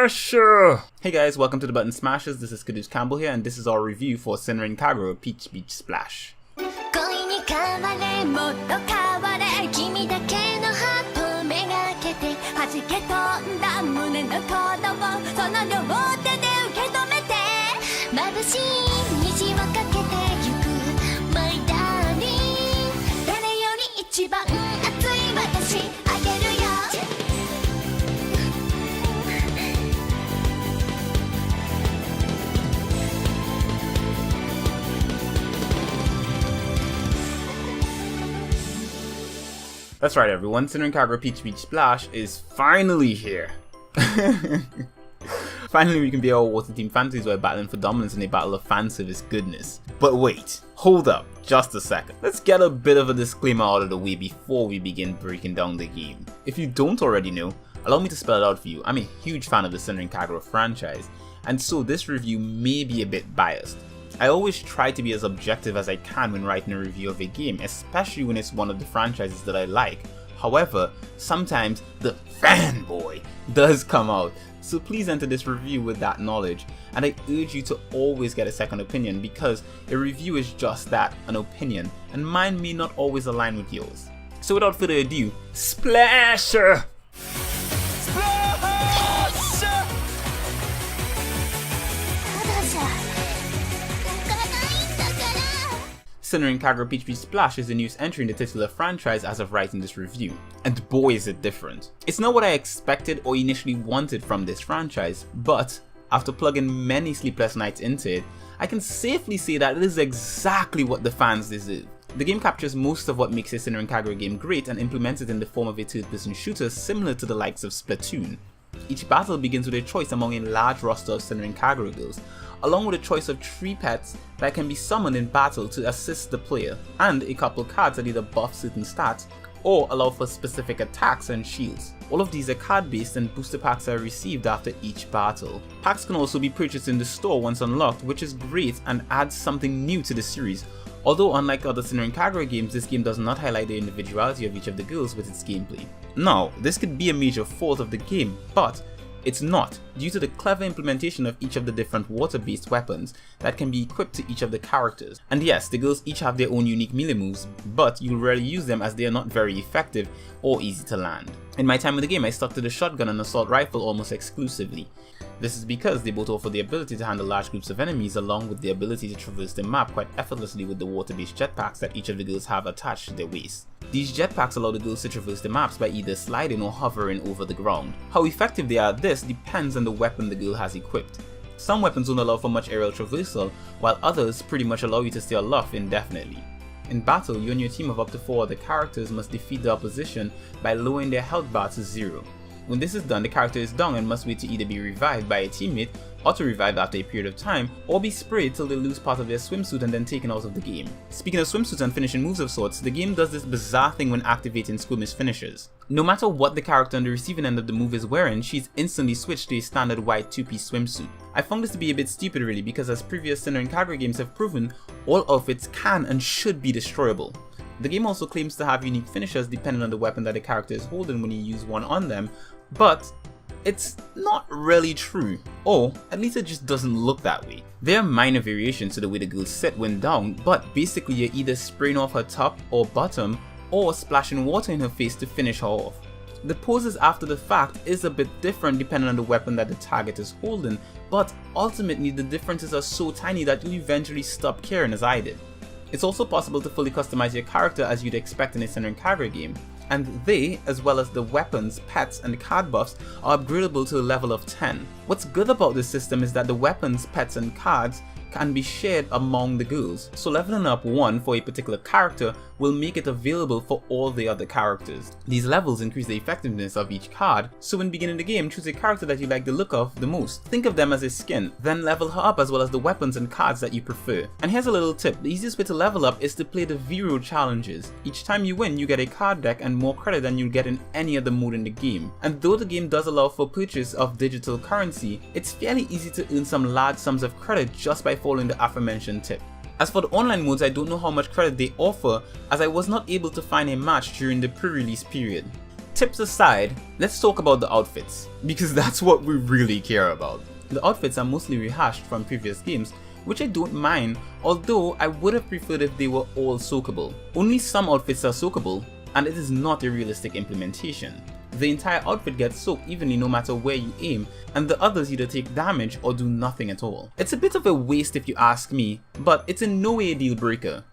Splash! Hey guys, welcome to the Button Smashers. This is Caduce Campbell here, and this is our review for Senran Kagura Peach Beach Splash. That's right everyone, Senran Kagura Peach Beach Splash is finally here. Finally we can be our water team fantasies while battling for dominance in a battle of fan service goodness. But wait, hold up, just a second. Let's get a bit of a disclaimer out of the way before we begin breaking down the game. If you don't already know, allow me to spell it out for you. I'm a huge fan of the Senran Kagura franchise, and so this review may be a bit biased. I always try to be as objective as I can when writing a review of a game, especially when it's one of the franchises that I like. However, sometimes the fanboy does come out, so please enter this review with that knowledge, and I urge you to always get a second opinion because a review is just that, an opinion, and mine may not always align with yours. So without further ado, splash! Senran Kagura Peach Beach Splash is the newest entry in the titular franchise as of writing this review, and boy is it different. It's not what I expected or initially wanted from this franchise, but after plugging many sleepless nights into it, I can safely say that it is exactly what the fans deserve. The game captures most of what makes a Senran Kagura game great and implements it in the form of a third-person shooter similar to the likes of Splatoon. Each battle begins with a choice among a large roster of Senran Kagura girls, along with a choice of 3 pets that can be summoned in battle to assist the player, and a couple cards that either buff certain stats or allow for specific attacks and shields. All of these are card based and booster packs are received after each battle. Packs can also be purchased in the store once unlocked, which is great and adds something new to the series. Although unlike other Senran Kagura games, this game does not highlight the individuality of each of the girls with its gameplay. Now, this could be a major fault of the game, but it's not, due to the clever implementation of each of the different water-based weapons that can be equipped to each of the characters. And yes, the girls each have their own unique melee moves, but you'll rarely use them as they are not very effective or easy to land. In my time with the game, I stuck to the shotgun and assault rifle almost exclusively. This is because they both offer the ability to handle large groups of enemies along with the ability to traverse the map quite effortlessly with the water-based jetpacks that each of the girls have attached to their waist. These jetpacks allow the girls to traverse the maps by either sliding or hovering over the ground. How effective they are at this depends on the weapon the girl has equipped. Some weapons don't allow for much aerial traversal, while others pretty much allow you to stay aloft indefinitely. In battle, you and your team of up to 4 other characters must defeat the opposition by lowering their health bar to 0. When this is done, the character is down and must wait to either be revived by a teammate, auto-revived after a period of time, or be sprayed till they lose part of their swimsuit and then taken out of the game. Speaking of swimsuits and finishing moves of sorts, the game does this bizarre thing when activating skirmish finishers. No matter what the character on the receiving end of the move is wearing, she's instantly switched to a standard white 2-piece swimsuit. I found this to be a bit stupid really because as previous Senran Kagura games have proven, all outfits can and should be destroyable. The game also claims to have unique finishers depending on the weapon that the character is holding when you use one on them, but it's not really true, or at least it just doesn't look that way. There are minor variations to the way the girls sit when down, but basically you're either spraying off her top or bottom, or splashing water in her face to finish her off. The poses after the fact is a bit different depending on the weapon that the target is holding, but ultimately the differences are so tiny that you'll eventually stop caring, as I did. It's also possible to fully customize your character as you'd expect in a Senran Kagura game, and they, as well as the weapons, pets, and card buffs, are upgradable to a level of 10. What's good about this system is that the weapons, pets, and cards can be shared among the girls, so leveling up one for a particular character will make it available for all the other characters. These levels increase the effectiveness of each card, so when beginning the game, choose a character that you like the look of the most. Think of them as a skin, then level her up as well as the weapons and cards that you prefer. And here's a little tip, the easiest way to level up is to play the Vero challenges. Each time you win, you get a card deck and more credit than you'll get in any other mode in the game. And though the game does allow for purchase of digital currency, it's fairly easy to earn some large sums of credit just by following the aforementioned tip. As for the online modes, I don't know how much credit they offer as I was not able to find a match during the pre-release period. tips aside, let's talk about the outfits, because that's what we really care about. The outfits are mostly rehashed from previous games, which I don't mind, although I would have preferred if they were all soakable. Only some outfits are soakable, and it is not a realistic implementation. The entire outfit gets soaked evenly no matter where you aim, and the others either take damage or do nothing at all. It's a bit of a waste if you ask me, but it's in no way a deal breaker.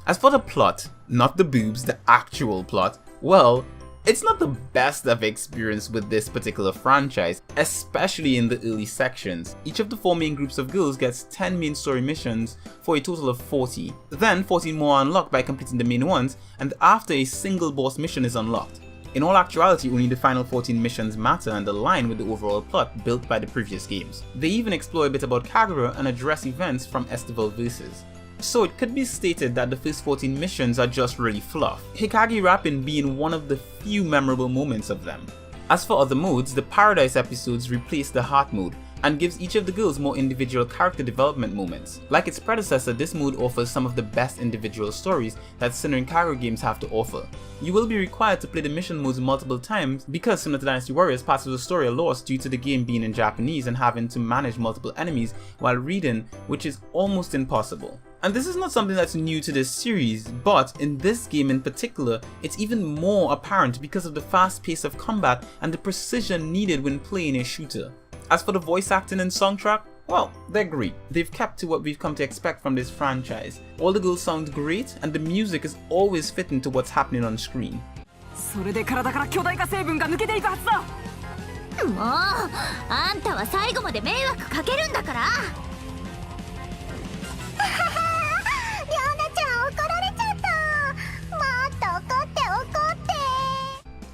As for the plot, not the boobs, the actual plot, well, it's not the best I've experienced with this particular franchise, especially in the early sections. Each of the 4 main groups of girls gets 10 main story missions for a total of 40. Then 14 more are unlocked by completing the main ones, and after a single boss mission is unlocked. In all actuality, only the final 14 missions matter and align with the overall plot built by the previous games. They even explore a bit about Kagura and address events from Estival Versus. So it could be stated that the first 14 missions are just really fluff, Hikage rapping being one of the few memorable moments of them. As for other modes, the Paradise episodes replace the Heart mode and gives each of the girls more individual character development moments. Like its predecessor, this mode offers some of the best individual stories that Senran Kagura games have to offer. You will be required to play the mission modes multiple times because, similar to Dynasty Warriors, parts of the story are lost due to the game being in Japanese and having to manage multiple enemies while reading, which is almost impossible. And this is not something that's new to this series, but in this game in particular, it's even more apparent because of the fast pace of combat and the precision needed when playing a shooter. As for the voice acting and soundtrack, well, they're great. They've kept to what we've come to expect from this franchise. All the girls sound great, and the music is always fitting to what's happening on screen.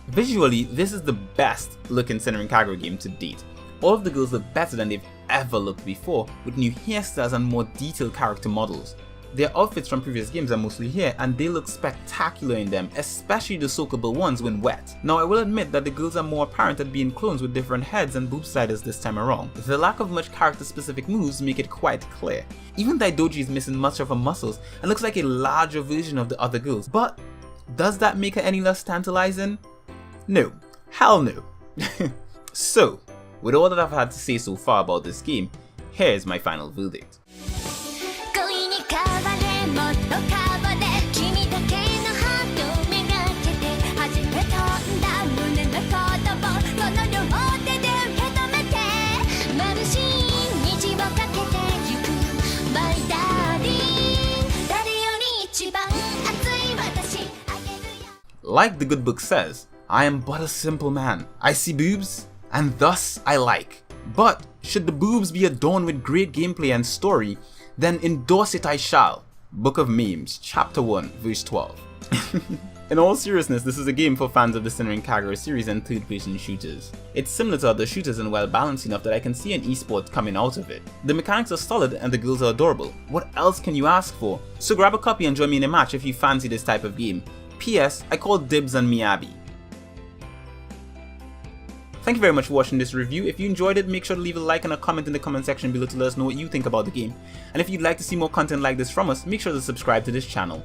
Visually, this is the best looking Senran Kagura game to date. All of the girls look better than they've ever looked before, with new hairstyles and more detailed character models. Their outfits from previous games are mostly here, and they look spectacular in them, especially the soakable ones when wet. Now I will admit that the girls are more apparent at being clones with different heads and boob sliders this time around. The lack of much character specific moves make it quite clear. Even Daidoji is missing much of her muscles and looks like a larger version of the other girls, but does that make her any less tantalizing? No. Hell no. So, with all that I've had to say so far about this game, here's my final verdict. Like the good book says, I am but a simple man. I see boobs, and thus I like. But should the boobs be adorned with great gameplay and story, then endorse it I shall. Book of Memes, Chapter 1, verse 12. In all seriousness, this is a game for fans of the Senran Kagura series and third-person shooters. It's similar to other shooters and well balanced enough that I can see an esport coming out of it. The mechanics are solid and the girls are adorable. What else can you ask for? So grab a copy and join me in a match if you fancy this type of game. P.S. I call dibs on Miyabi. Thank you very much for watching this review. If you enjoyed it, make sure to leave a like and a comment in the comment section below to let us know what you think about the game. And if you'd like to see more content like this from us, make sure to subscribe to this channel.